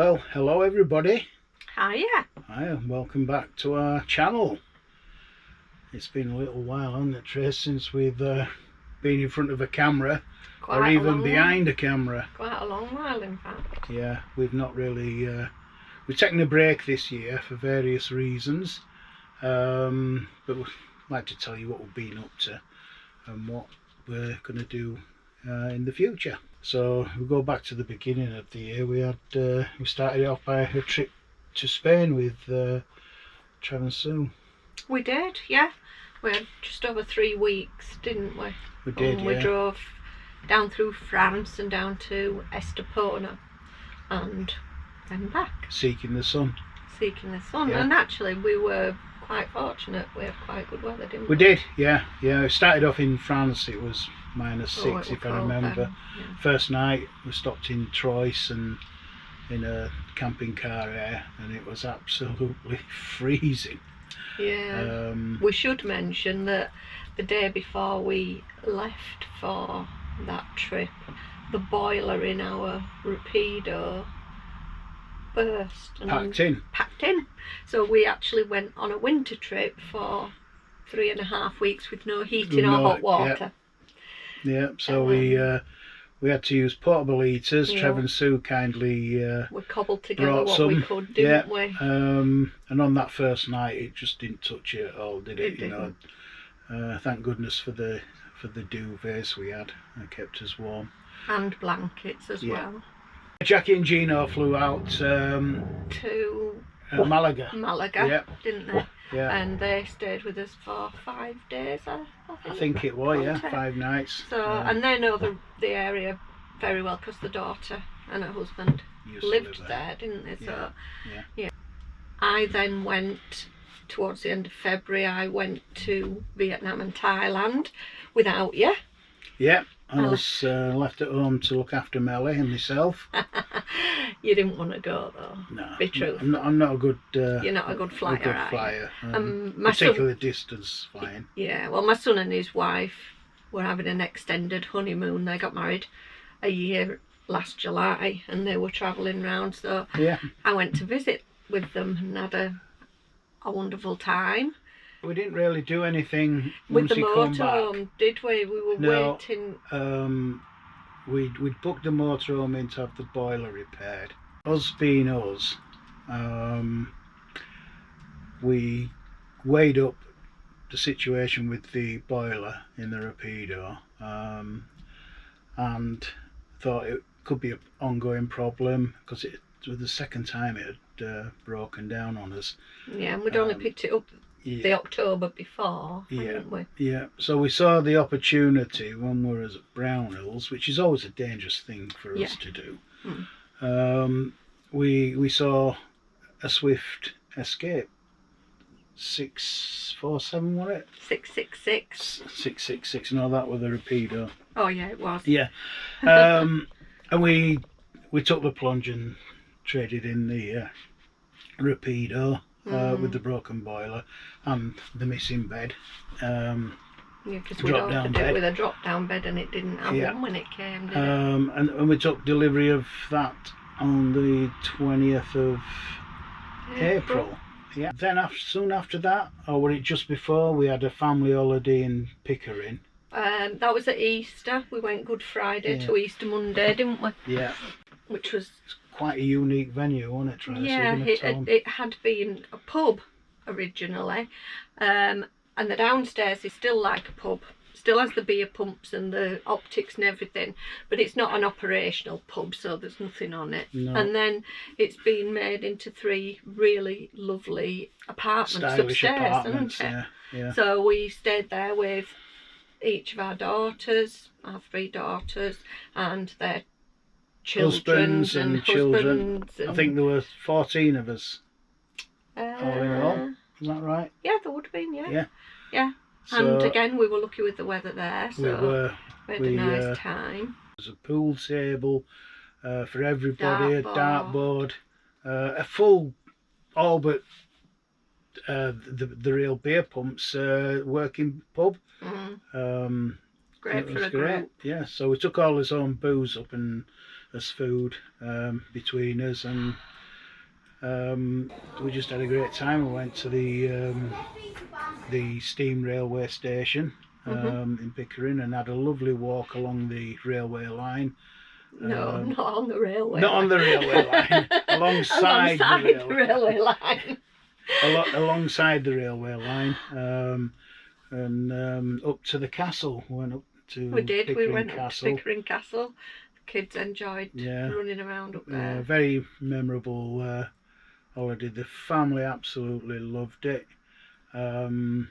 Well, hello everybody. Hiya. Hi, and welcome back to our channel. It's been a little while, hasn't it, Trace, since we've been in front of a camera, or even behind a camera. Quite a long while, in fact. Yeah, we've not really... we've taken a break this year for various reasons, but we'd like to tell you what we've been up to and what we're going to do in the future. So we go back to the beginning of the year. We started off by a trip to Spain with Trev and Sue. We did, yeah. We had just over 3 weeks, didn't we? We did, and we drove down through France and down to Estepona and then back. Seeking the sun. Seeking the sun. Yeah. And actually we were quite fortunate. We had quite good weather, didn't we? We did, yeah. We started off in France. It was -6 if I remember. Yeah. First night we stopped in Troyes and in a camping car there, and it was absolutely freezing. Yeah. We should mention that the day before we left for that trip, the boiler in our Rapido burst and packed in. So we actually went on a winter trip for 3.5 weeks with no heating or hot water. Yeah, so we had to use portable heaters. Yeah. Trev and Sue kindly we cobbled together what we could, didn't we? And on that first night, it just didn't touch it at all, did it? You know, thank goodness for the duvets we had. It kept us warm. And blankets as well. Jackie and Gino flew out to Malaga. Malaga, didn't they? Yeah. And they stayed with us for 5 days, I think it was, yeah, 5 nights. So, and they know the area very well because the daughter and her husband lived there, didn't they? So, yeah. I then went, towards the end of February, I went to Vietnam and Thailand without you. Yeah, I was left at home to look after Melly and myself. You didn't want to go though. No, be truthful. I'm not a good. You're not a good flyer. Particularly distance flying. Yeah, well, my son and his wife were having an extended honeymoon. They got married a year last July, and they were travelling round. So I went to visit with them and had a wonderful time. We didn't really do anything with once the motorhome, did we? We were waiting. We'd booked the motorhome in to have the boiler repaired. Us being us, we weighed up the situation with the boiler in the Rapido, and thought it could be an ongoing problem because it was the second time it had broken down on us. Yeah, and we'd only picked it up the October before, hadn't we? Yeah, so we saw the opportunity when we were at Brownhills, which is always a dangerous thing for us to do. We saw a Swift Escape 647, was it? 666. 666. No, that was the Rapido. Oh yeah, it was. Yeah, and we took the plunge and traded in the Rapido. With the broken boiler and the missing bed. Yeah, because we ordered it with a drop-down bed and it didn't have one when it came, did it? And we took delivery of that on the 20th of April. Yeah. Then soon after that, or were it just before, we had a family holiday in Pickering. That was at Easter. We went Good Friday to Easter Monday, didn't we? Yeah. Which was quite a unique venue, wasn't it, Tracy? Yeah, it had been a pub originally, and the downstairs is still like a pub, still has the beer pumps and the optics and everything, but it's not an operational pub, so there's nothing on it. No. And then it's been made into 3 really lovely apartments. Stylish upstairs, apartments, isn't it? Yeah. So we stayed there with each of our daughters, our 3 daughters, and their husbands and children. I think there were 14 of us all in all. Is that right? Yeah, there would have been, yeah. So, and again, we were lucky with the weather there, so we had a nice time. There's a pool table for everybody, a dartboard, a full, all but the real beer pumps working pub. Great for a group. Yeah, so we took all his own booze up and as food between us, and we just had a great time. We went to the steam railway station in Pickering and had a lovely walk along the railway line. No, not on the railway Not line. on the railway line, alongside the railway line. Alongside the railway line, and up to the castle. We went up to Pickering We went Castle. up to Pickering Castle. The kids enjoyed running around up there. Yeah, very memorable holiday. The family absolutely loved it. And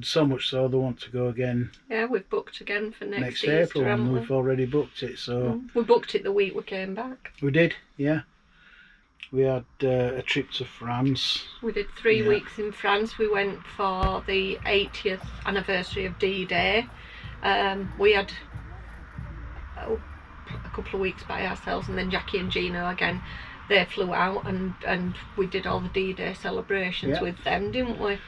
so much so they want to go again. Yeah, we've booked again for next April, Easter, and we've already booked it. So we booked it the week we came back. We did, yeah. We had a trip to France. We did 3 weeks in France. We went for the 80th anniversary of D-Day. We had a couple of weeks by ourselves, and then Jackie and Gino again. They flew out, and we did all the D-Day celebrations with them, didn't we?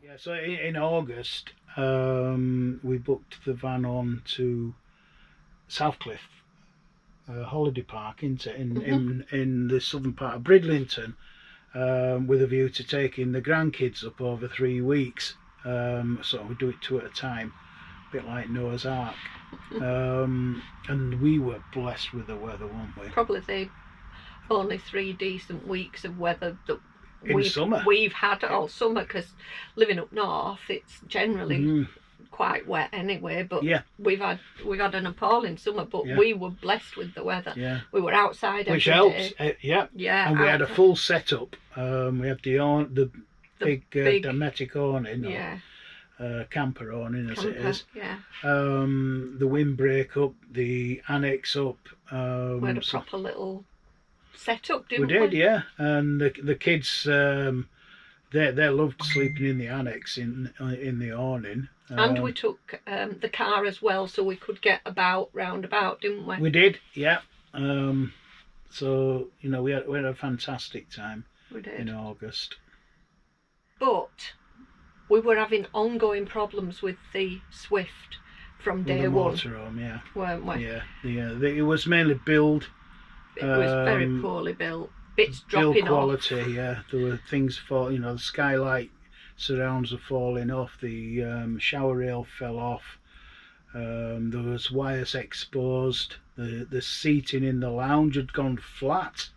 Yeah, so in August, we booked the van on to Southcliffe holiday park in the southern part of Bridlington, with a view to taking the grandkids up over 3 weeks. So we do it 2 at a time, a bit like Noah's Ark. And we were blessed with the weather, weren't we? Probably the only 3 decent weeks of weather that summer we've had all summer, because living up north it's generally quite wet anyway, but we've had an appalling summer, but we were blessed with the weather. We were outside every which helps day. And we had a full setup. We had the big Dometic awning, camper awning as it is. The windbreak up, the annex up. We had a proper little setup, didn't we? We did, yeah. And the kids, they loved sleeping in the annex in the awning. And we took the car as well, so we could get round about, didn't we? We did, yeah. So we had a fantastic time. We did. In August. But we were having ongoing problems with the Swift from day one. Motorhome, weren't we? It was mainly build. It was very poorly built. Bits dropping build quality, off. There were things the skylight surrounds were falling off, the shower rail fell off, there was wires exposed, the seating in the lounge had gone flat.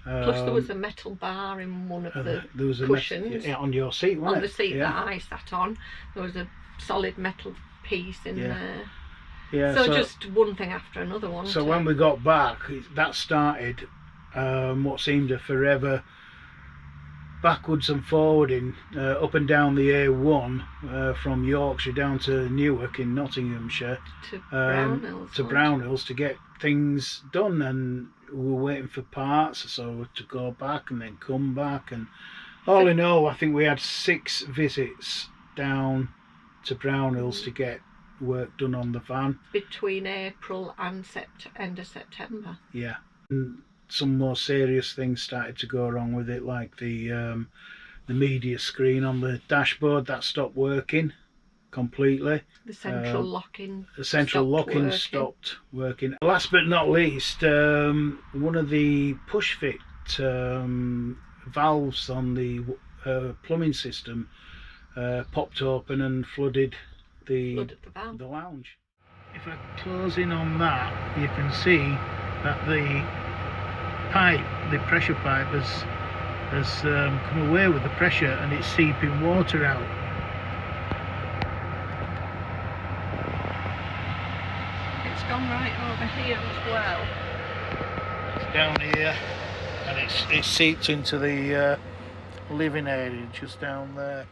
Plus there was a metal bar in one of the cushions. On your seat, wasn't it? On the seat that I sat on, there was a solid metal piece in there. Yeah, so just one thing after another one. So when we got back, that started what seemed a forever backwards and forwarding up and down the A1 from Yorkshire down to Newark in Nottinghamshire to Brownhills, to Brownhills to get things done, and we were waiting for parts, so to go back and then come back, and all in all I think we had 6 visits down to Brownhills to get work done on the van between April and end of September. And some more serious things started to go wrong with it, like the media screen on the dashboard that stopped working completely. The central locking. The central locking stopped working. Last but not least, one of the push fit valves on the plumbing system popped open and flooded the lounge. If I close in on that, you can see that the pressure pipe has come away with the pressure, and it's seeping water out. It's gone right over here as well. It's down here, and it's seeped into the living area just down there.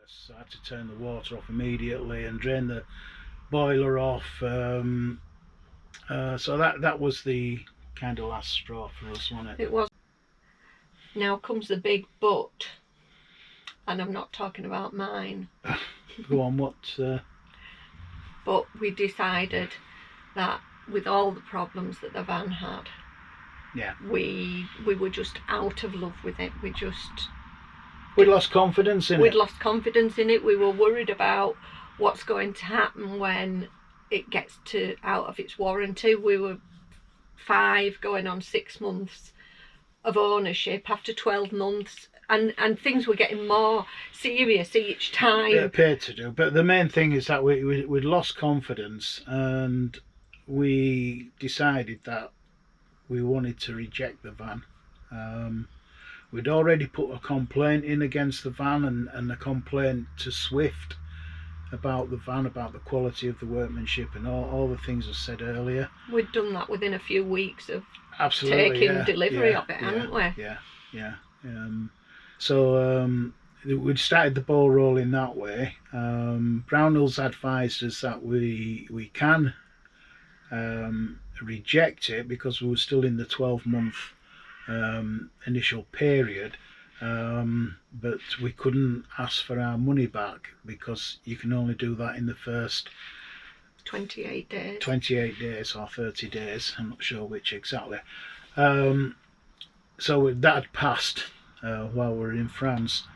So I had to turn the water off immediately and drain the boiler off. So that was the kind of last straw for us, wasn't it? It was. Now comes the big but, and I'm not talking about mine. Go on, what? But we decided that with all the problems that the van had, we were just out of love with it. We'd lost confidence in it. We'd lost confidence in it. We were worried about what's going to happen when it gets out of its warranty. We were 5 going on 6 months of ownership after 12 months, and things were getting more serious each time. It appeared to do, but the main thing is that we'd lost confidence, and we decided that we wanted to reject the van. We'd already put a complaint in against the van and a complaint to Swift about the van, about the quality of the workmanship and all the things I said earlier. We'd done that within a few weeks of Absolutely, taking delivery of it, hadn't we? Yeah. So we'd started the ball rolling that way. Brownhill's advised us that we can reject it because we were still in the 12-month initial period, but we couldn't ask for our money back because you can only do that in the first 28 days. 28 days or 30 days, I'm not sure which exactly. So that had passed while we were in France.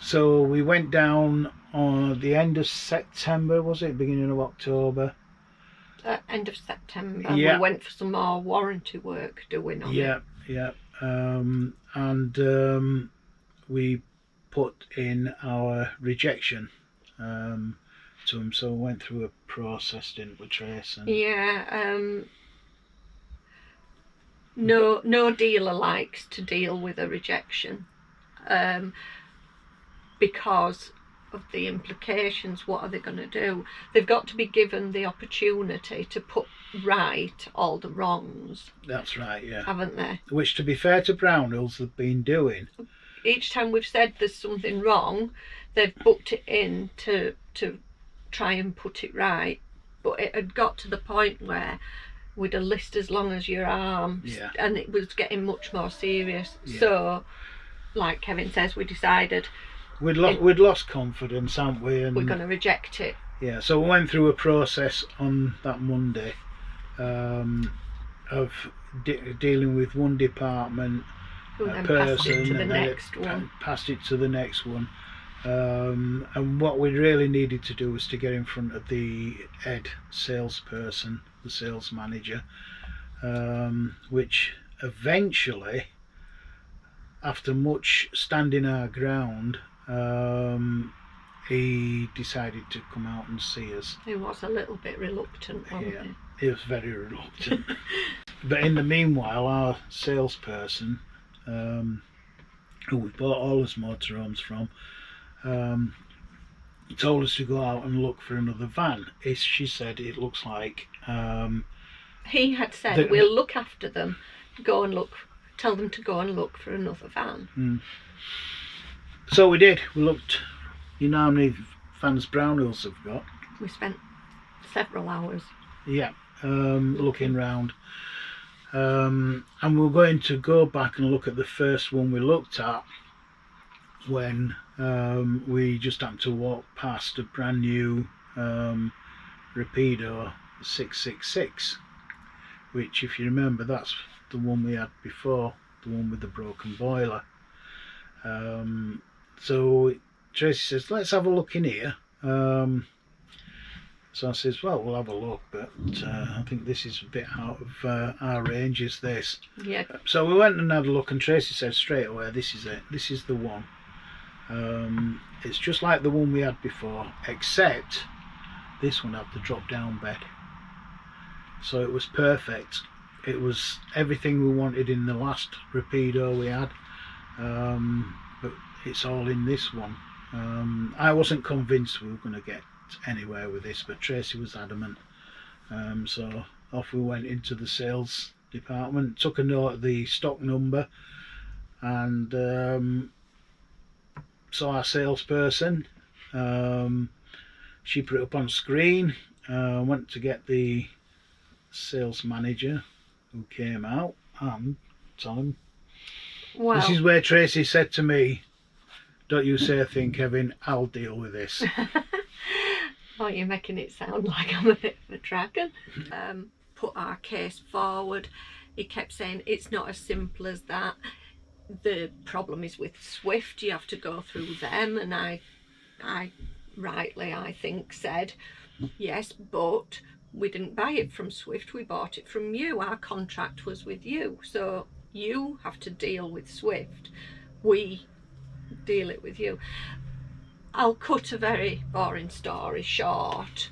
So we went down on the end of September, was it? Beginning of October? End of September. Yeah. We went for some more warranty work doing on it. Yeah. We put in our rejection to them, so we went through a process, didn't we, Trace? No dealer likes to deal with a rejection because of the implications. What are they going to do? They've got to be given the opportunity to put right all the wrongs. That's right, yeah. Haven't they? Which, to be fair to Brownhills, they've been doing. Each time we've said there's something wrong, they've booked it in to try and put it right. But it had got to the point where with a list as long as your arm, and it was getting much more serious. So, like Kevin says, we decided we'd lost confidence, haven't we? And we're going to reject it. Yeah, so we went through a process on that Monday of dealing with one department, Who then person, passed it to the and next then one. Passed it to the next one. And what we really needed to do was to get in front of the head salesperson, the sales manager, which eventually, after much standing our ground, he decided to come out and see us. He was a little bit reluctant, wasn't he? He was very reluctant. But in the meanwhile, our salesperson, who we bought all his motorhomes from, told us to go out and look for another van. She said it looks like he had said we'll look after them, tell them to go and look for another van. So we did. We looked. You know how many vans Brownhills have got? We spent several hours. Yeah, looking round. And we're going to go back and look at the first one we looked at when we just happened to walk past a brand new Rapido 666, which, if you remember, that's the one we had before, the one with the broken boiler. So Tracy says, let's have a look in here. So I says, well, we'll have a look, but I think this is a bit out of our range, is this? Yeah. So we went and had a look, and Tracy said straight away, this is it, this is the one. It's just like the one we had before, except this one had the drop down bed. So it was perfect. It was everything we wanted in the last Rapido we had, but it's all in this one. I wasn't convinced we were going to get anywhere with this, but Tracy was adamant. So off we went into the sales department, took a note of the stock number, and saw our salesperson. She put it up on screen. Went to get the sales manager, who came out and told him, Wow. This is where Tracy said to me, don't you say a thing, Kevin, I'll deal with this. Oh, you're making it sound like I'm a bit of a dragon. Put our case forward. He kept saying it's not as simple as that. the problem is with Swift, you have to go through them, and I rightly, I think, said yes, but we didn't buy it from Swift, we bought it from you. Our contract was with you, so you have to deal with Swift, we deal it with you. I'll cut a very boring story short.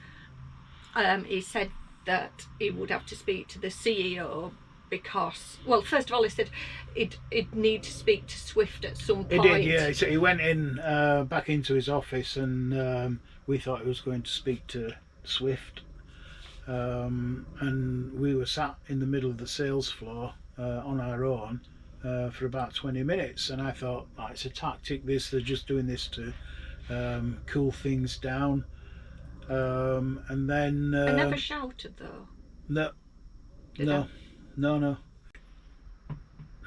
He said that he would have to speak to the CEO because, well, first of all, he said he'd need to speak to Swift at some point. He did, yeah. So he went in back into his office, and we thought he was going to speak to Swift, and we were sat in the middle of the sales floor on our own for about 20 minutes, and I thought, oh, it's a tactic, this, they're just doing this to cool things down. And then I never shouted though. No.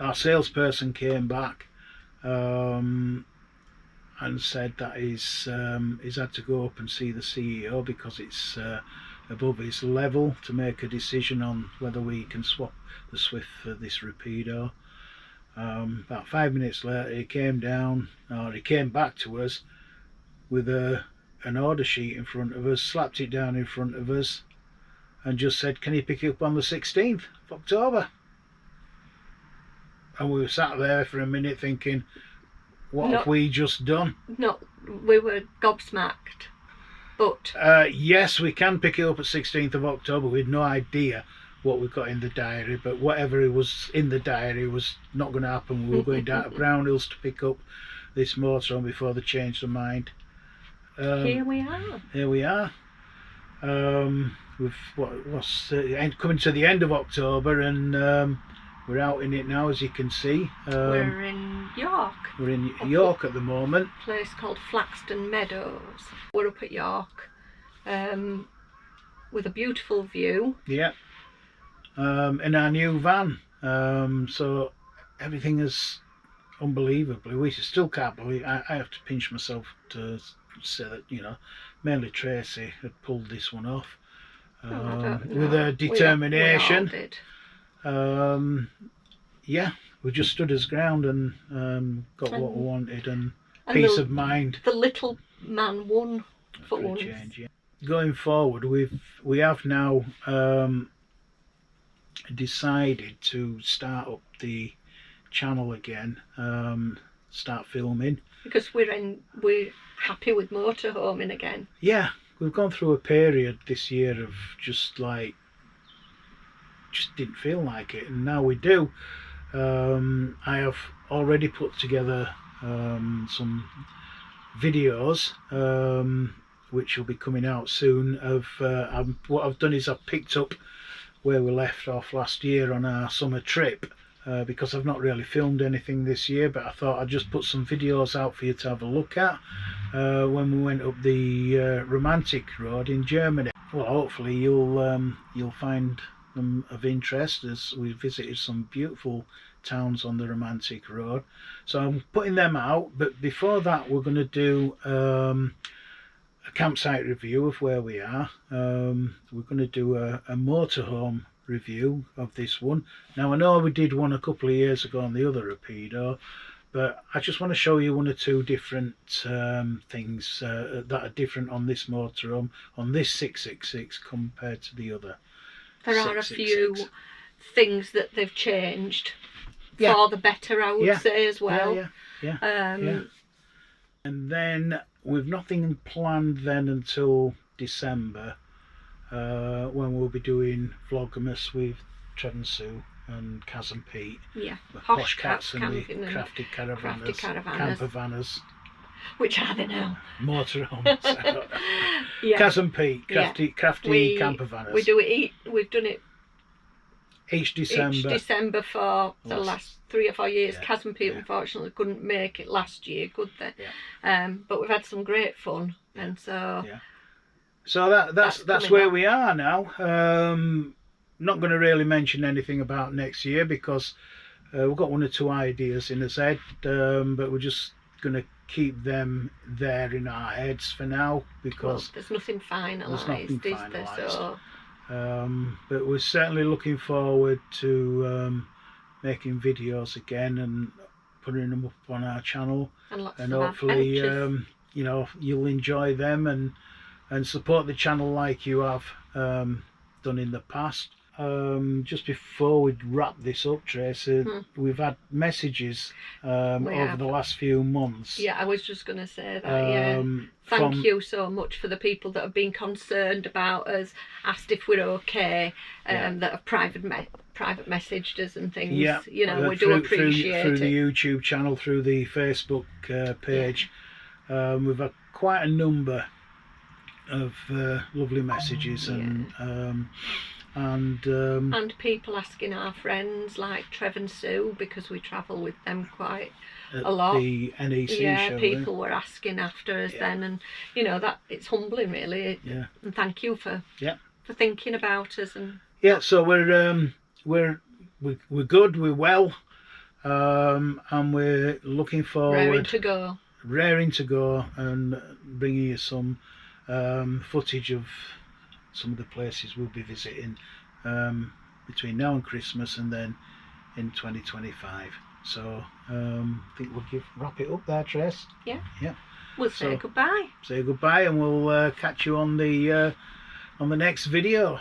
Our salesperson came back and said that he's had to go up and see the CEO because it's above his level to make a decision on whether we can swap the Swift for this Rapido. About 5 minutes later, he came back to us with an order sheet in front of us, slapped it down in front of us, and just said, "Can you pick it up on the 16th of October?" And we were sat there for a minute thinking, what have we just done? No, we were gobsmacked. But yes, we can pick it up at 16th of October. We had no idea what we got in the diary, but whatever was in the diary was not going to happen. We were going down to Brownhills to pick up this motorhome before they changed their mind. Here we are. We've coming to the end of October, and we're out in it now, as you can see. We're in York. We're in York at the moment. A place called Flaxton Meadows. We're up at York with a beautiful view. Yeah. In our new van. So everything is unbelievably. We still can't believe. I have to pinch myself to say that, you know, mainly Tracy had pulled this one off with her determination. We all did. Yeah, we just stood his ground and got what we wanted, and peace of mind. The little man won for once. Change, yeah. Going forward, we have now decided to start up the channel again, start filming, because we're happy with motorhoming again. Yeah, we've gone through a period this year of just didn't feel like it, and now we do. I have already put together some videos which will be coming out soon of what I've done is I've picked up where we left off last year on our summer trip, because I've not really filmed anything this year, but I thought I'd just put some videos out for you to have a look at when we went up the Romantic Road in Germany. Well, hopefully you'll find them of interest, as we visited some beautiful towns on the Romantic Road. So I'm putting them out, but before that we're going to do a campsite review of where we are. We're going to do a motorhome review of this one. Now, I know we did one a couple of years ago on the other Rapido, but I just want to show you one or two different things that are different on this motorhome, on this 666 compared to the other. There are a few things that they've changed for the better, I would say, as well. Yeah. And then we've nothing planned then until December, when we'll be doing Vlogmas with Trev and Sue and Kaz and Pete. Yeah, Posh Cats and the Crafty Caravanners, Camper Vanners. Which are they now? Motorhomes. Kaz and Pete, Crafty Camper Vanners. We've done it each December for the last 3 or 4 years. Yeah. Kaz and Pete unfortunately couldn't make it last year, could they? Yeah. But we've had some great fun, and so. Yeah. So that's where we are now. Not going to really mention anything about next year because we've got 1 or 2 ideas in his head, but we're just going to keep them there in our heads for now, because there's nothing finalised, is there? So. But we're certainly looking forward to making videos again, and putting them up on our channel, and hopefully you know, you'll enjoy them and support the channel like you have done in the past. Just before we wrap this up, Tracy, we've had messages over the last few months. Yeah, I was just going to say that. Thank you so much for the people that have been concerned about us, asked if we're okay, that have private messaged us and things. You know, we do appreciate it. Through the YouTube channel, through the Facebook page. We've had quite a number of lovely messages and people asking our friends like Trev and Sue, because we travel with them quite a lot. The NEC show. People were asking after us then, and you know that it's humbling really. And thank you for thinking about us. And so we're good, we're well, and we're looking forward. Raring to go, and bringing you some footage of some of the places we'll be visiting between now and Christmas, and then in 2025. So I think we'll wrap it up there, Trace. Yeah. We'll say goodbye. Say goodbye, and we'll catch you on the next video.